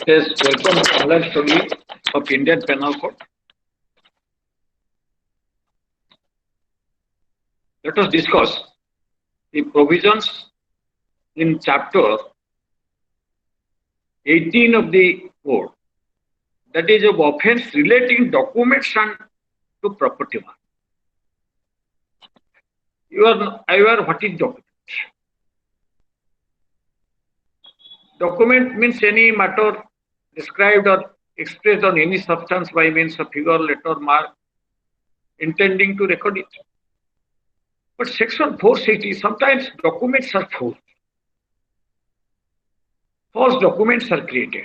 Yes, welcome to online study of Indian Penal Code. Let us discuss the provisions in chapter 18 of the code, that is of offence relating documents and to property mark. You are aware what is document? Document means any matter described or expressed on any substance by means of figure, letter, mark, intending to record it. But section 460, sometimes documents are false. False documents are created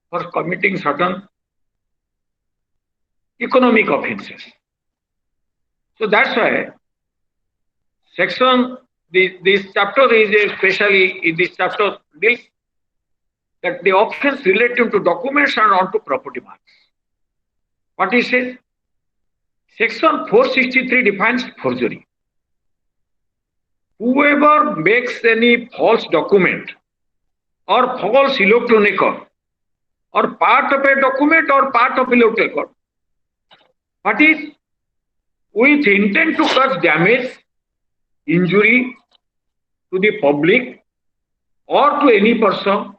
for committing certain economic offences. So that's why this chapter is especially in this chapter deals that the offence relating to documents and onto property marks. What is it? Section 463 defines forgery. Whoever makes any false document or false electronic record or part of a document or part of electronic record, what is with intent to cause damage, injury to the public or to any person,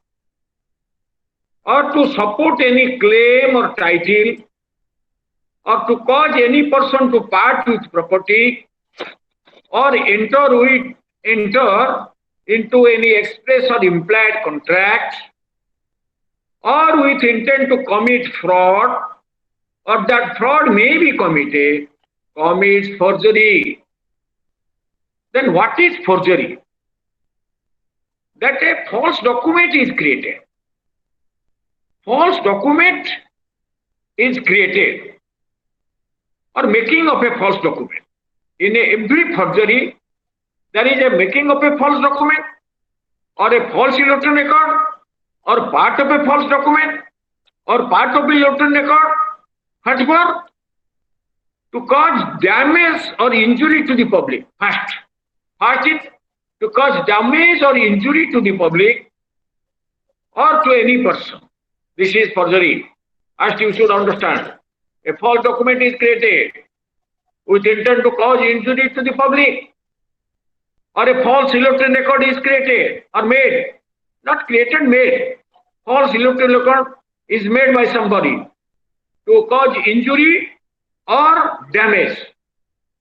or to support any claim or title, or to cause any person to part with property, or enter into any express or implied contract, or with intent to commit fraud, or that fraud may be committed, commits forgery. Then what is forgery? That a false document is created. False document is created or making of a false document. In every forgery, there is a making of a false document or a false electronic record or part of a false document or part of a electronic record. Whatever, to cause damage or injury to the public. First is to cause damage or injury to the public or to any person. This is forgery. As you should understand, a false document is created with intent to cause injury to the public, or a false electronic record is created or made, not created, made. False electronic record is made by somebody to cause injury or damage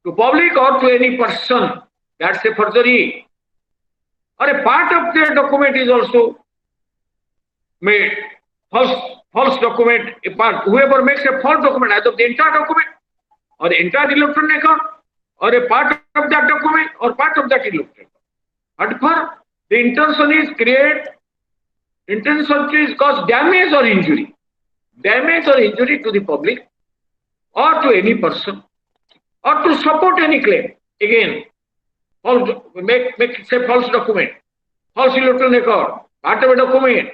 to public or to any person. That's a forgery. Or a part of the document is also made. False document, a part. Whoever makes a false document, either the entire document or the entire electronic record or a part of that document or part of that electronic record. However, the intention is cause damage or injury to the public or to any person or to support any claim. Again, make say false document, false electronic record, part of a document,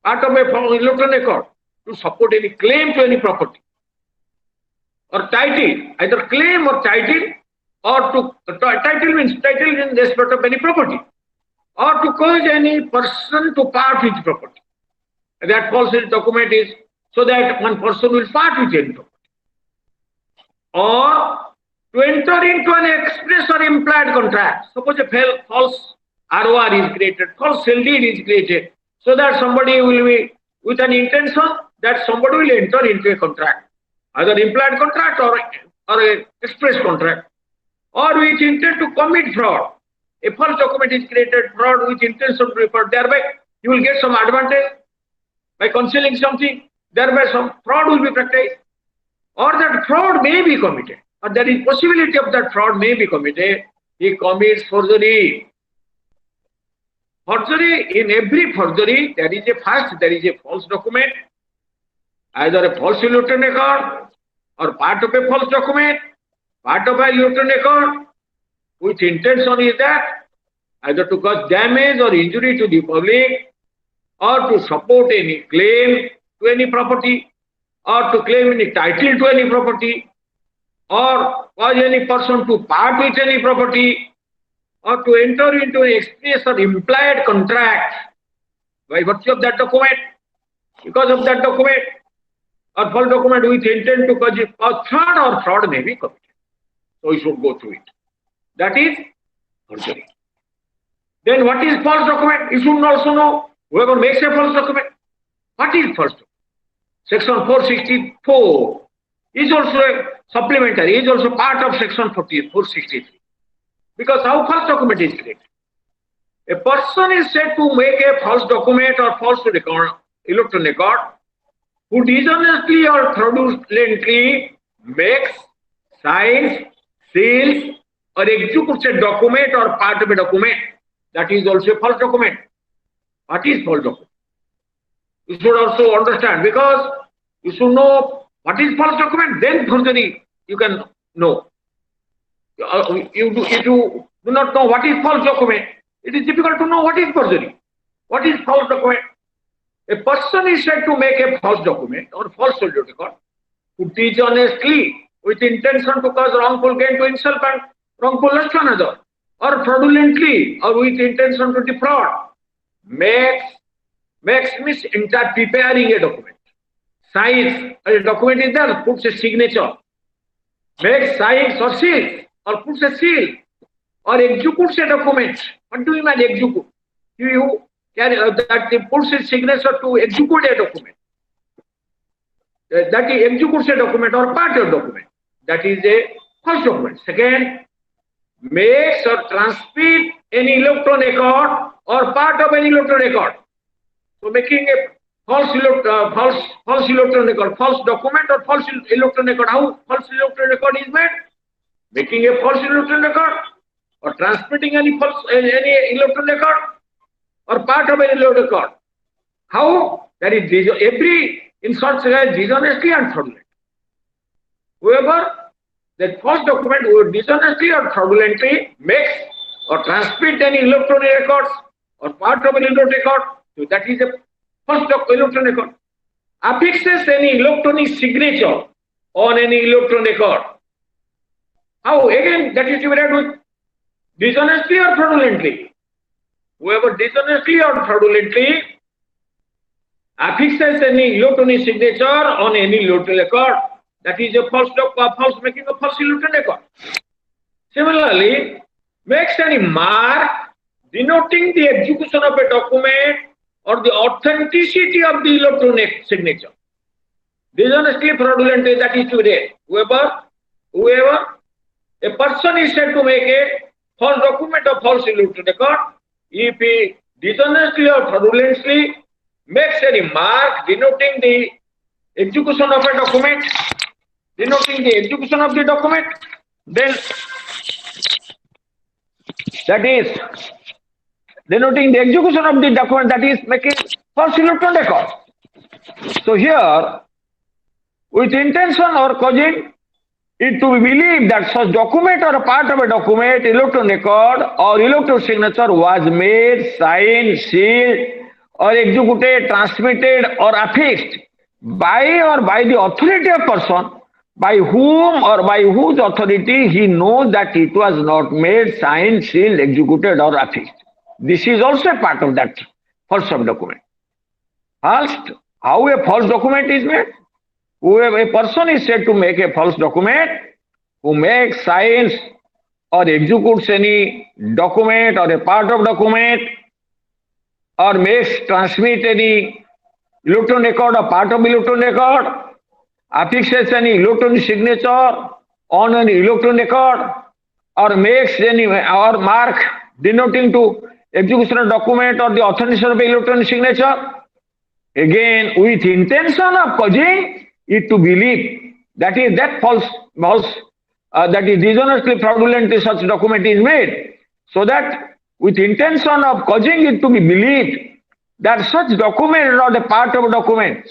part of a electronic record to support any claim to any property or title, either claim or title, or to title in respect of any property, or to cause any person to part with property. That false document is so that one person will part with any property, or to enter into an express or implied contract. Suppose a false ROR is created, false sale deed is created, so that somebody will be with an intention that somebody will enter into a contract, either implied contract or an express contract, or with intent to commit fraud. A false document is created, fraud with intention to fraud. Thereby, you will get some advantage by concealing something. Thereby, some fraud will be practiced, or that fraud may be committed, or there is possibility of that fraud may be committed. He commits forgery. Forgery, in every forgery, there is a false document, either a false electronic record or part of a false document, part of a electronic record, which intention is that either to cause damage or injury to the public, or to support any claim to any property, or to claim any title to any property, or cause any person to part with any property, or to enter into an express or implied contract by virtue of that document. because of that document or false document with intent to cause fraud or fraud may be committed. So we should go through it. That is forgery. Then what is false document? You should also know whoever makes a false document. What is false document? Section 464 is also a supplementary, is also part of section 463. Because how false document is created? A person is said to make a false document or false record, electronic record, who dishonestly or fraudulently makes, signs, seals, or executes a document or part of a document. That is also a false document. What is false document? You should also understand, because you should know what is false document, then forgery you can know. If you do not know what is false document, it is difficult to know what is forgery. What is false document? A person is said to make a false document or false record who dishonestly, with intention to cause wrongful gain to himself and wrongful loss to another, or fraudulently or with intention to defraud, makes means preparing a document. Signs, a document is there, puts a signature, makes signs or seals, or puts a seal, or executes a document. What do you mean execute? You can that puts a signature to execute a document. That he executes a document or part of document. That is a false document. Second, makes or transmit any electronic record or part of any electronic record. So making a false electronic record, false document or false electronic record. How false electronic record is made? Making a false electronic record or transmitting any electronic record or part of any electronic record. How? That is every insult says dishonestly and fraudulently. Whoever that false document who dishonestly or fraudulently makes or transmit any electronic records or part of an electronic record, so that is a false electronic record. Affixes any electronic signature on any electronic record. How? Again, that is divided with dishonestly or fraudulently. Whoever dishonestly or fraudulently affixes any electronic signature on any electronic record, that is a false making a false electronic record. Similarly, makes any mark denoting the execution of a document or the authenticity of the electronic signature. Dishonestly, fraudulently, that is today. Whoever, a person is said to make a false document or false electronic record if he dishonestly or fraudulently makes any mark denoting the execution of a document, then that is denoting the execution of the document, that is making false electronic record. So here, with intention or causing it to be believed that such document or a part of a document, electronic record or electronic signature was made, signed, sealed, or executed, transmitted, or affixed by the authority of person by whom or by whose authority he knows that it was not made, signed, sealed, executed, or affixed. This is also a part of that false document. First, how a false document is made? Whoever a person is said to make a false document, who makes, signs, or executes any document or a part of document, or makes, transmit any electronic record or part of electronic record, affixes any electronic signature on an electronic record, or makes any or mark denoting to execution of document or the authorization of electronic signature, again with intention of causing it to believe that is that false that is dishonestly, fraudulently such document is made, so that with intention of causing it to be believed that such document or a part of a document,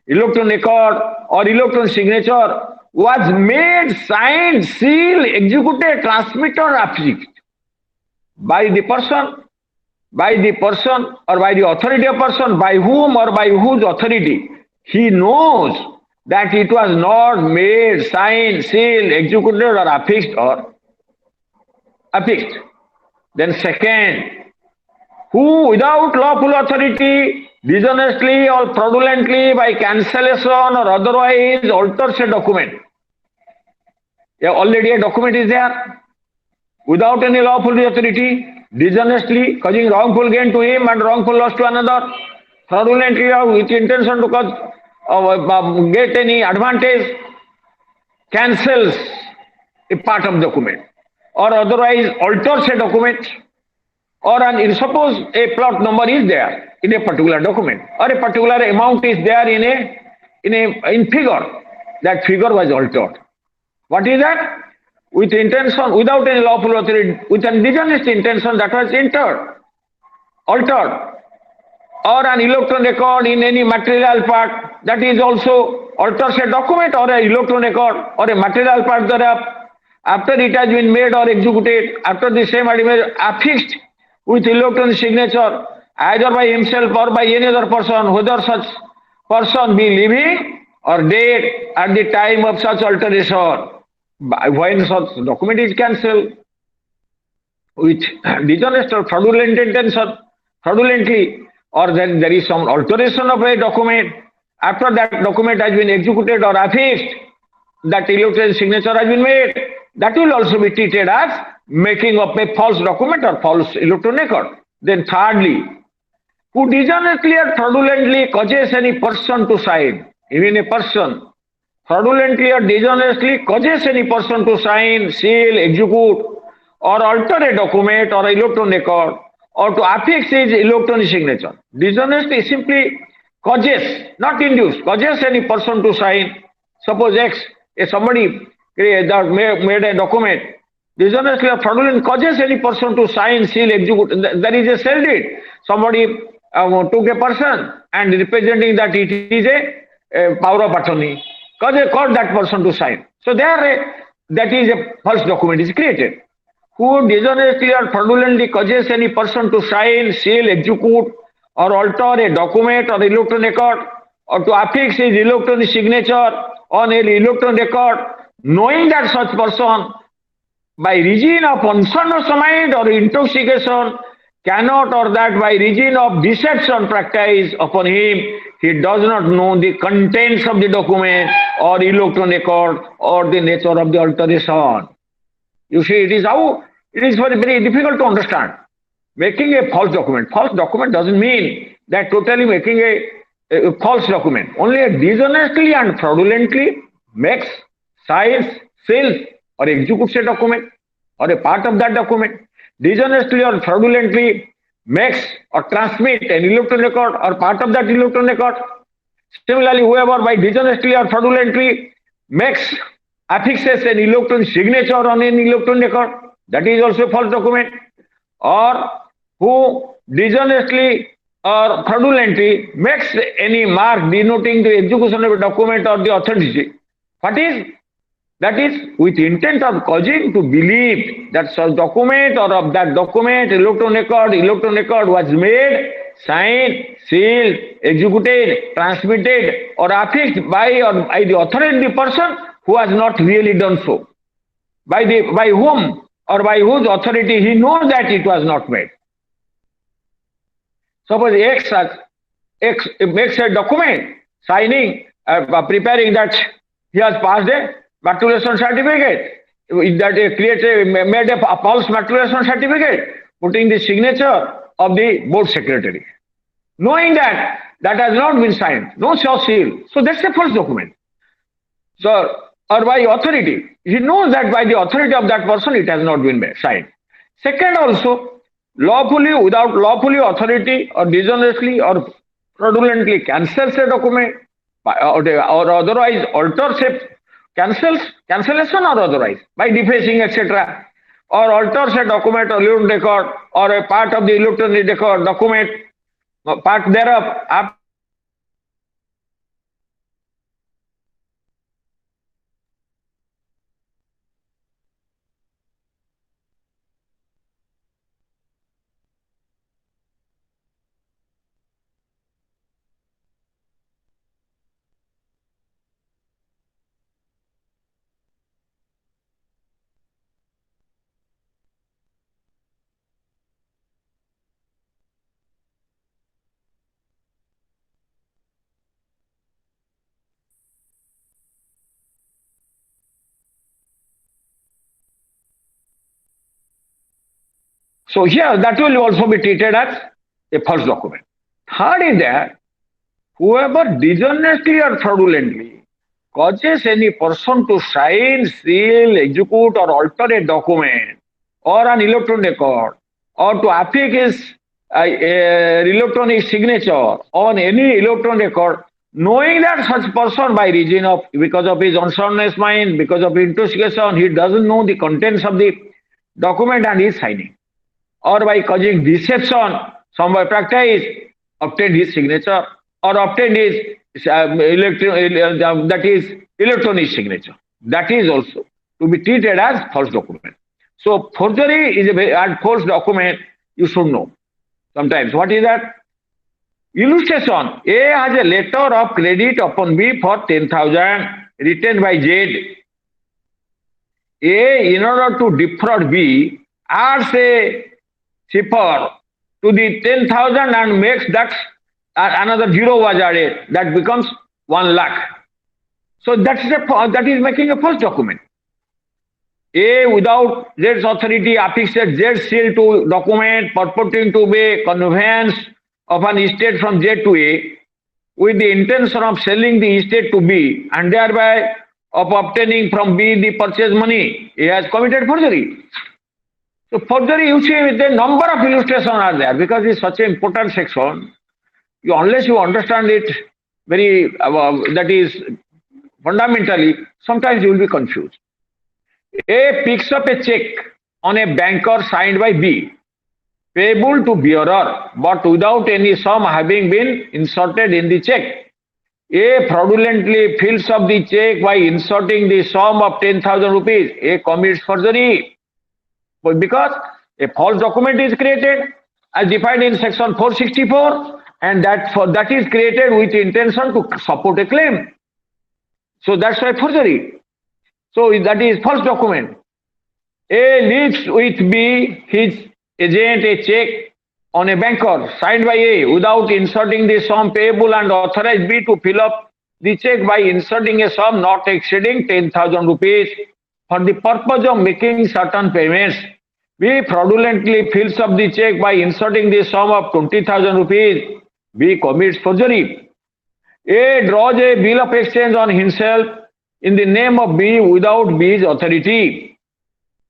electronic record or electronic signature was made, signed, sealed, executed, transmitted, or affixed by the person or by the authority of person by whom or by whose authority he knows that it was not made, signed, sealed, executed, or affixed. Then second, who without lawful authority dishonestly or fraudulently by cancellation or otherwise alters a document. Yeah, already a document is there without any lawful authority, dishonestly causing wrongful gain to him and wrongful loss to another, fraudulently or with intention to cause get any advantage, cancels a part of document or otherwise alters a document, or suppose a plot number is there in a particular document or a particular amount is there in figure, that figure was altered. What is that? With intention, without any lawful authority, with a dishonest intention, that was altered, or an electronic record in any material part, that is also alters a document or an electronic record or a material part thereof, after it has been made or executed, after the same is affixed with electronic signature, either by himself or by any other person, whether such person be living or dead at the time of such alteration. When such document is cancelled with dishonest or fraudulent intention, fraudulently, or then there is some alteration of a document, after that document has been executed or affixed, that electronic signature has been made, that will also be treated as making of a false document or false electronic record. Then thirdly, who dishonestly or fraudulently causes any person to sign, even a person, fraudulently or dishonestly causes any person to sign, seal, execute, or alter a document or electronic record, or to affix his electronic signature. Dishonesty simply causes, not induce, causes any person to sign. Suppose X, if somebody made a document, dishonestly or fraudulent causes any person to sign, seal, execute. There is a sale deed. Somebody took a person and representing that it is a power of attorney, caused that person to sign. So there, that is a false document is created. Who dishonestly or fraudulently causes any person to sign, seal, execute, or alter a document or electronic record, or to affix his electronic signature on an electronic record, knowing that such person by reason of unsoundness of mind or intoxication cannot, or that by reason of deception practiced upon him, he does not know the contents of the document or electronic record or the nature of the alteration. You see, it is very, very difficult to understand. Making a false document. False document doesn't mean that totally making a false document. Only dishonestly and fraudulently makes, signs, seals, or executes a document or a part of that document. Dishonestly or fraudulently makes or transmit an electronic record or part of that electronic record. Similarly, whoever by dishonestly or fraudulently makes, affixes an electronic signature on an electronic record, that is also a false document. Or who dishonestly or fraudulently makes any mark denoting the execution of a document or the authenticity. What is? That is with intent of causing to believe that such document or of that document, electronic record was made, signed, sealed, executed, transmitted, or affixed by the authoritative person who has not really done so. By whom or by whose authority he knows that it was not made. Suppose X makes a document, signing, preparing that he has passed a matriculation certificate, that made a false matriculation certificate, putting the signature of the board secretary, knowing that that has not been signed, no such seal. So that's a false document. So, or by authority, he knows that by the authority of that person it has not been signed. Second, also lawfully, without lawfully authority or dishonestly or fraudulently cancels a document or otherwise alters a cancellation or otherwise by defacing, etc., or alters a document or electronic record or a part of the electronic record document, part thereof, So here that will also be treated as a false document. Third is that whoever dishonestly or fraudulently causes any person to sign, seal, execute, or alter a document or an electronic record, or to affix his electronic signature on any electronic record, knowing that such person by reason of because of his unsoundness mind, because of intoxication, he doesn't know the contents of the document and he is signing, or by causing deception, some by practice, obtained his signature or obtained his that is electronic signature. That is also to be treated as false document. So forgery is a false document. You should know. Sometimes what is that? Illustration: A has a letter of credit upon B for 10,000 written by Z. A, in order to defraud B, adds a cipher to the 10,000 and makes that another zero was added. That becomes 1 lakh. So that is making a false document. A, without Z's authority, affixes Z seal to document purporting to be conveyance of an estate from Z to A, with the intention of selling the estate to B and thereby of obtaining from B the purchase money. A has committed forgery. So forgery, you see, with the number of illustrations are there because it's such an important section. Unless you understand it very, that is fundamentally, sometimes you will be confused. A picks up a check on a banker signed by B, payable to bearer, but without any sum having been inserted in the check. A fraudulently fills up the check by inserting the sum of 10,000 rupees. A commits forgery because a false document is created as defined in section 464, and that is created with intention to support a claim. So that's why forgery. So that is false document. A leaves with B, his agent, a check on a banker signed by A without inserting the sum payable and authorize B to fill up the check by inserting a sum not exceeding 10,000 rupees for the purpose of making certain payments. B fraudulently fills up the check by inserting the sum of 20,000 rupees. B commits forgery. A draws a bill of exchange on himself in the name of B without B's authority,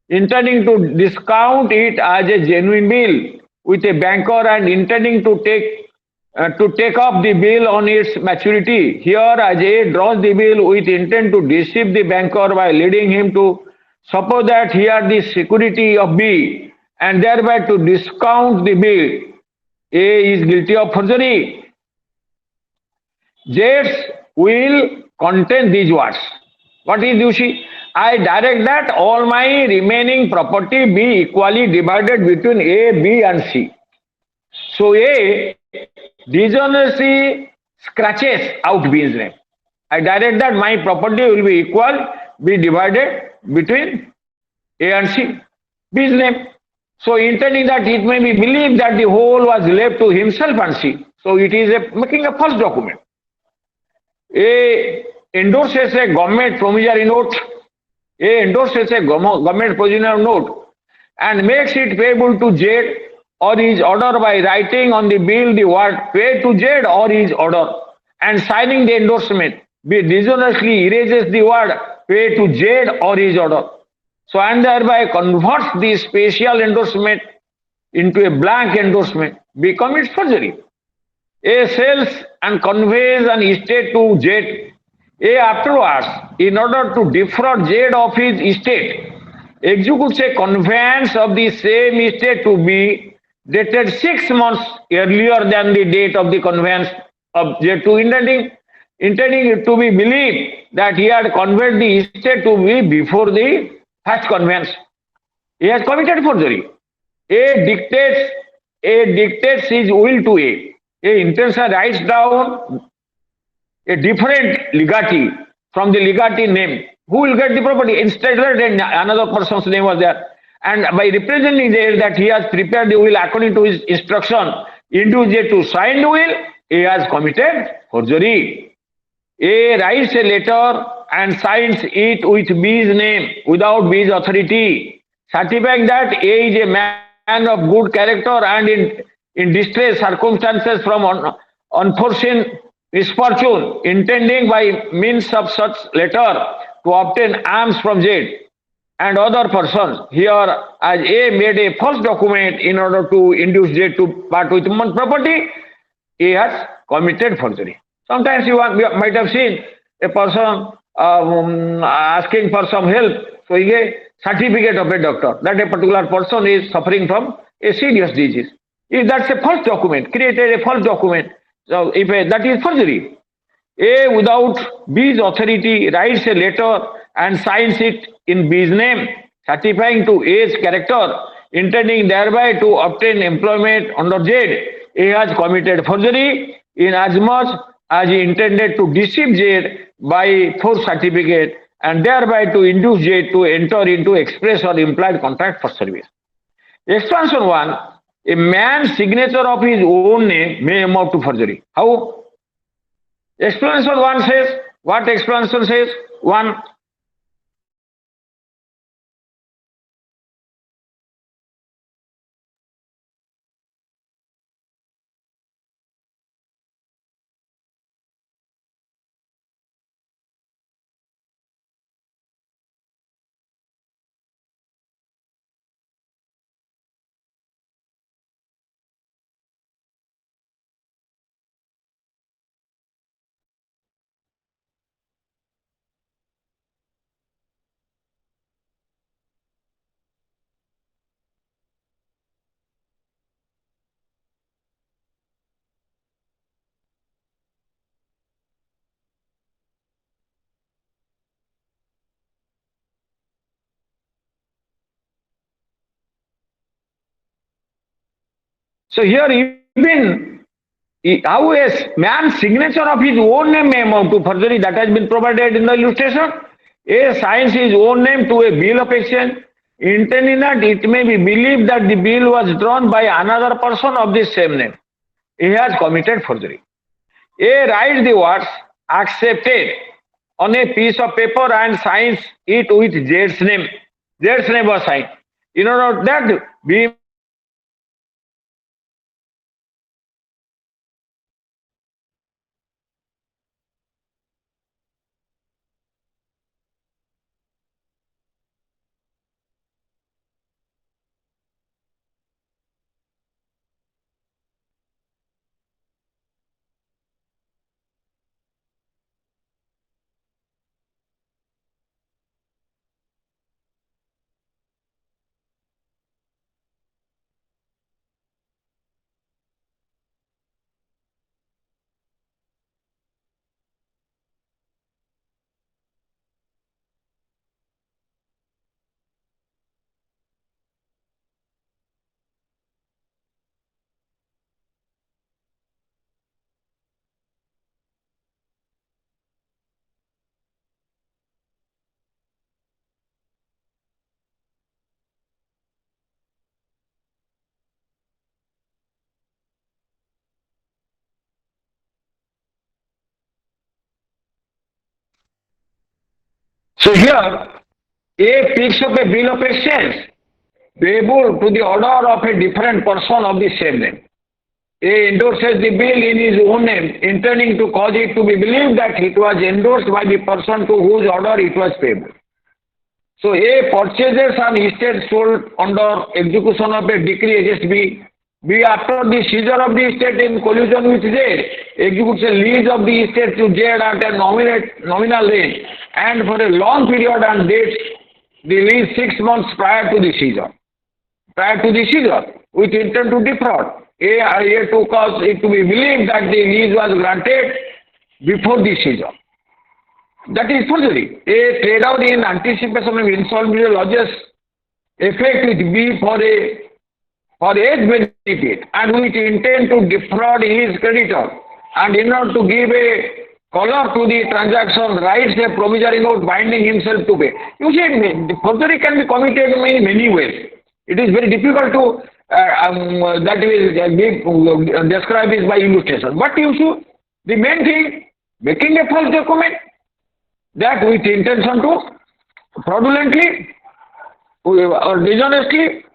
intending to discount it as a genuine bill with a banker and intending to take up the bill on its maturity. Here, as A draws the bill with intent to deceive the banker by leading him to suppose that he had the security of B and thereby to discount the bill, A is guilty of forgery. Z's will contain these words. What is you see? I direct that all my remaining property be equally divided between A, B and C. So A dishonestly scratches out B's name. I direct that my property will be equal, be divided between A and C. B's name. So intending that it may be believed that the whole was left to himself and C. So it is making a false document. A endorses a government promissory note. A endorses a government promissory note and makes it payable to Z or his order by writing on the bill the word pay to Z or his order and signing the endorsement. B dishonestly erases the word pay to Z or his order. So and thereby converts the special endorsement into a blank endorsement. B commits forgery. A sells and conveys an estate to Z. A afterwards, in order to defraud Z of his estate, executes a conveyance of the same estate to B dated 6 months earlier than the date of the conveyance of Z to intending it to be believed that he had conveyed the estate to B before the first conveyance. He has committed forgery. A dictates his will to A. A intention writes down a different legatee from the legatee name. Who will get the property? Instead, another person's name was there. And by representing there that he has prepared the will according to his instruction, induced to sign the will, A has committed forgery. A writes a letter and signs it with B's name without B's authority, certifying that A is a man man of good character and in distress circumstances from unforeseen misfortune, intending by means of such letter to obtain alms from Z and other persons. Here, as A made a false document in order to induce Z to part with one property, A has committed forgery. Sometimes you might have seen a person asking for some help, so he gave certificate of a doctor that a particular person is suffering from a serious disease. If that's a false document, created a false document, so if that is forgery. A without B's authority writes a letter and signs it in B's name, certifying to A's character, intending thereby to obtain employment under Z. A has committed forgery inasmuch as he intended to deceive Z by false certificate and thereby to induce Z to enter into express or implied contract for service. Expansion 1. A man's signature of his own name may amount to forgery. How? Explanation 1 says, what explanation says? 1. So here even how a man's signature of his own name may amount to forgery, that has been provided in the illustration. A signs his own name to a bill of exchange, intending that it may be believed that the bill was drawn by another person of the same name. He has committed forgery. A writes the words accepted on a piece of paper and signs it with Z's name. Z's name was signed. In order that B So here, A picks up a bill of exchange payable to the order of a different person of the same name. A endorses the bill in his own name, intending to cause it to be believed that it was endorsed by the person to whose order it was payable. So A purchases an estate sold under execution of a decree against B. B, after the seizure of the estate in collusion with Z, executes a lease of the estate to Z at a nominal rate and for a long period and dates the lease 6 months prior to the seizure. Prior to the seizure, with intent to defraud. A to cause it to be believed that the lease was granted before the seizure. That is forgery. A trade out in anticipation of insolvency lodges effect with B for A's benefit and with intent to defraud his creditor, and in order to give a color to the transaction, writes a promissory note binding himself to pay. You see, the forgery can be committed in many ways. It is very difficult to describe this by illustration. But you see, the main thing, making a false document, that with intention to fraudulently or dishonestly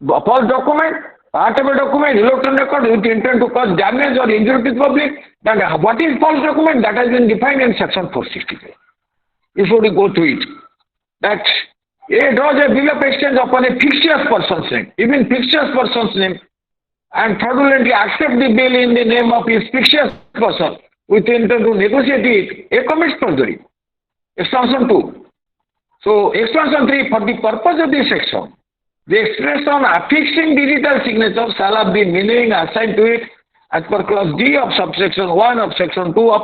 false document, part of a document, electronic record with intent to cause damage or injury to the public. Then what is false document? That has been defined in section 465. You should go through it. That A draws a bill of exchange upon a fictitious person's name, even fictitious person's name, and fraudulently accept the bill in the name of his fictitious person with intent to negotiate it, A commits forgery. Extension 2. So, extension 3, for the purpose of this section, the expression affixing digital signature shall have the meaning assigned to it as per clause D of subsection 1 of section 2 of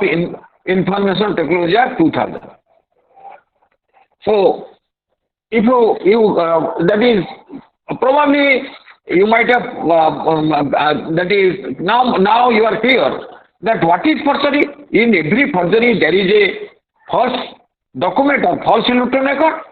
Information Technology Act 2000. So, if that is probably you might have that is now you are clear that what is forgery. In every forgery there is a false document or false electronic record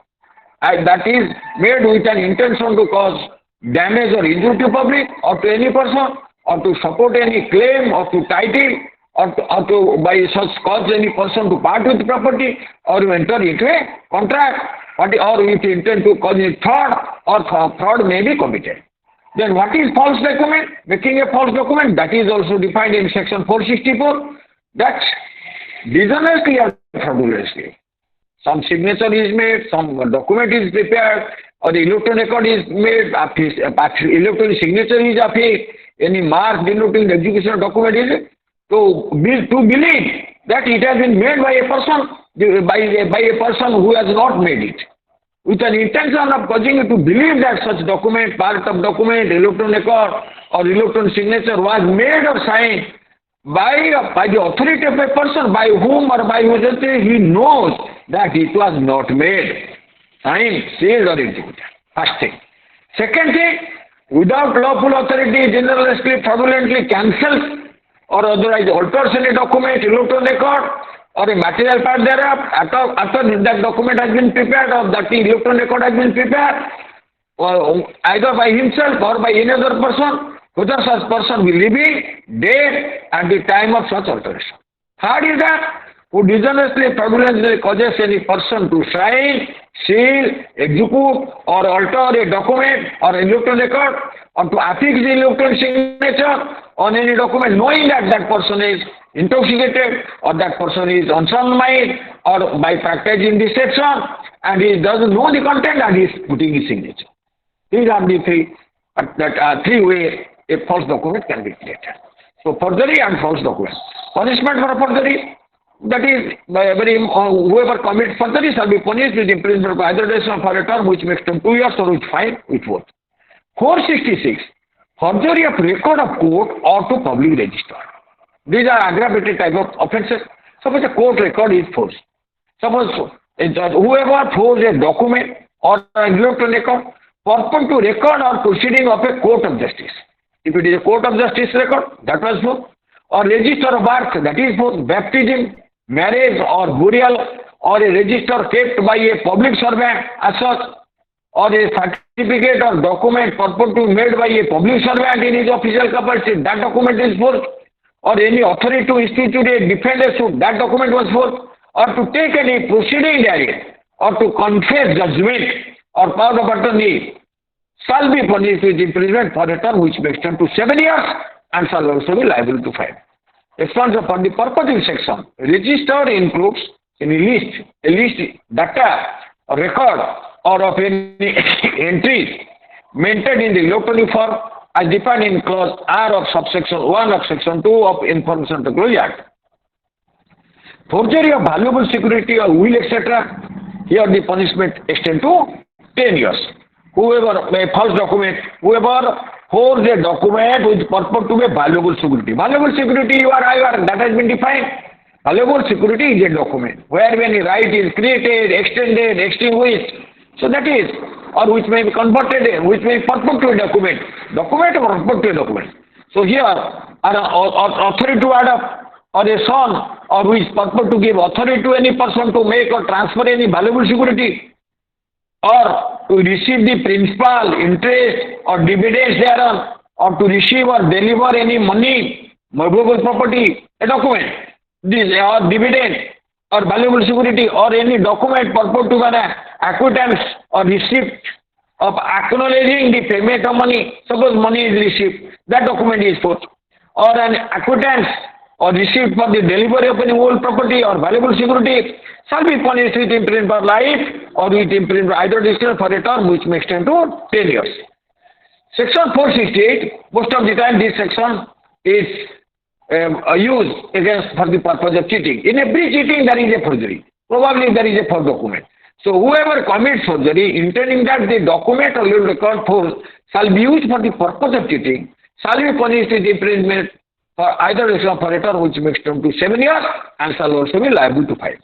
that is made with an intention to cause damage or injury to public or to any person or to support any claim or to title or to by such cause any person to part with the property or to enter into a contract or with intent to cause a fraud or fraud may be committed. Then what is false document? Making a false document, that is also defined in section 464. That dishonestly or fraudulently some signature is made, some document is prepared, or the electronic record is made, electronic signature is affixed, any mark denoting the execution document is to believe that it has been made by a person by a person who has not made it, with an intention of causing you to believe that such document, part of document, electronic record or electronic signature was made or signed by the authority of a person by whom or by whose he knows that it was not made, signed, sealed or executed. First thing. Second thing, without lawful authority, generously, fraudulently cancels or otherwise alters any document, electronic record or a material part thereof after that document has been prepared or that the electronic record has been prepared either by himself or by any other person, whether such person will be dead at the time of such alteration. Third is that who dishonestly, fraudulently causes any person to sign, seal, execute or alter a document or electronic record or to affix the electronic signature on any document knowing that that person is intoxicated or that person is unsound mind or by practicing deception and he doesn't know the content and he is putting his signature. These are the three ways a false document can be created. So forgery and false document. Punishment for forgery, that is whoever commits forgery shall be punished with imprisonment for either duration for a term which makes them 2 years or with fine with both. 466. Forgery of record of court or to public register. These are aggravated type of offences. Suppose a court record is forged. Suppose whoever forged a document or an electronic record purport to record or proceeding of a court of justice. If it is a court of justice record, that was forged. Or register of birth, that is forged. Baptism, marriage or burial, or a register kept by a public servant as such, or a certificate or document purport to be made by a public servant in his official capacity, that document is forged. Or any authority to institute a defender suit, that document was forged. Or to take any proceeding therein, or to confess judgment or power of attorney, shall be punished with imprisonment for a term which may extend to 7 years and shall also be liable to fine. Expansion for the purpose section. Register includes in a list data, or record, or of any entries maintained in the electronic form as defined in clause R of subsection 1 of section 2 of Information Technology Act. Forgery of valuable security or will, etc. Here the punishment extends to 10 years. Whoever a false document, whoever forged a document with purport to be valuable security. Valuable security you are aware, that has been defined. Valuable security is a document where any right is created, extended, extinguished. So that is, or which may be converted, which may purport to a document. Document or purport to a document. So here, authority to add up, or a son, or which purport to give authority to any person to make or transfer any valuable security, or to receive the principal, interest, or dividends thereon, or to receive or deliver any money, movable property, a document, this or dividend, or valuable security, or any document purport to an acquittance or receipt of acknowledging the payment of money. Suppose money is received, that document is fourth. Or an acquittance or receipt for the delivery of any old property or valuable security shall be punished with imprisonment for life or with imprisonment either discretion for a term which may extend to 10 years. Section 468, most of the time this section is used against for the purpose of cheating. In every cheating there is a forgery. Probably there is a false document. So whoever commits forgery intending that the document or legal record force shall be used for the purpose of cheating shall be punished with imprisonment for either discretion for a term which may extend to 7 years and shall also be liable to fine.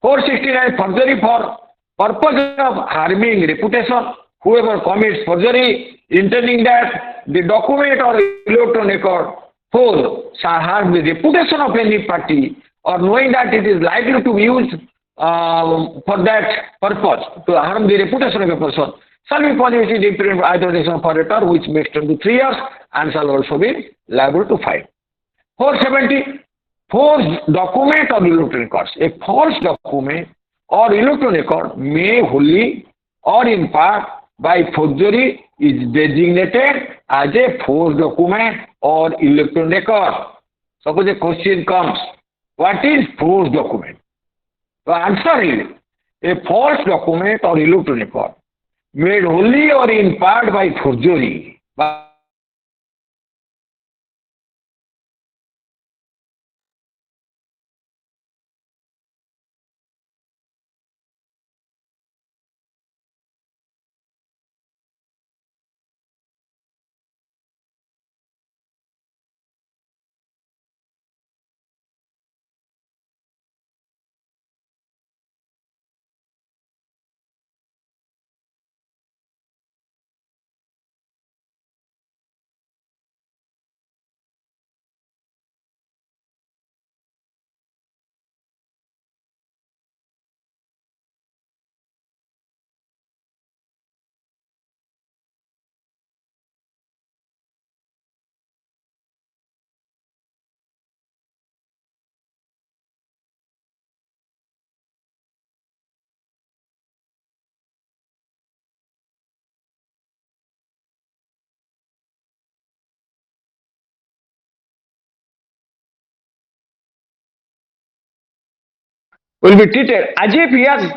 469, forgery for purpose of harming reputation. Whoever commits forgery intending that the document or electronic record force shall harm the reputation of any party or knowing that it is likely to be used for that purpose to harm the reputation of a person shall be punished with imprisonment either discretion for a term which may extend to 3 years and shall also be liable to fine. 470, forged document or electronic records. A false document or electronic record may wholly or in part by forgery is designated as a forged document or electronic record. Suppose a question comes, what is forged document? The answer is a false document or electronic record made wholly or in part by forgery. Will be treated as if he has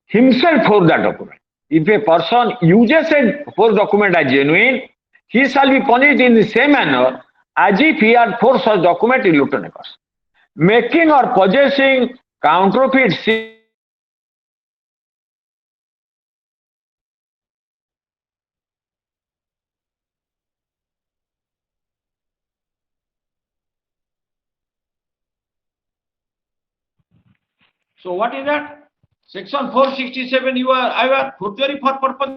himself forged that document. If a person uses a forged document as genuine, he shall be punished in the same manner as if he had forged such document in electronic records. Making or possessing counterfeit seal. So what is that? Section 467, I have forgery for purpose.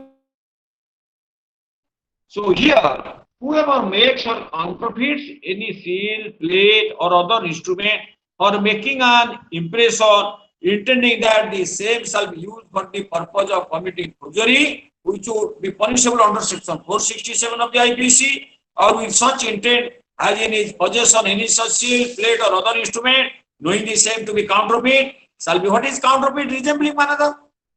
So here, whoever makes or counterfeits any seal, plate, or other instrument for making an impression intending that the same shall be used for the purpose of committing forgery, which would be punishable under section 467 of the IPC, or with such intent as in his possession any such seal, plate, or other instrument, knowing the same to be counterfeit, shall be what is counterfeit resembling one another,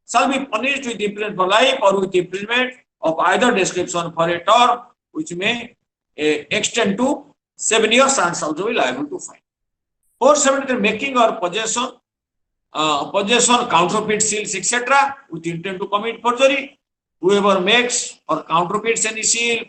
shall be punished with imprisonment for life or with imprisonment of either description for a term which may extend to 7 years and shall also be liable to fine. 473, making or possession counterfeit seals, etc., with intent to commit forgery. Whoever makes or counterfeits any seal,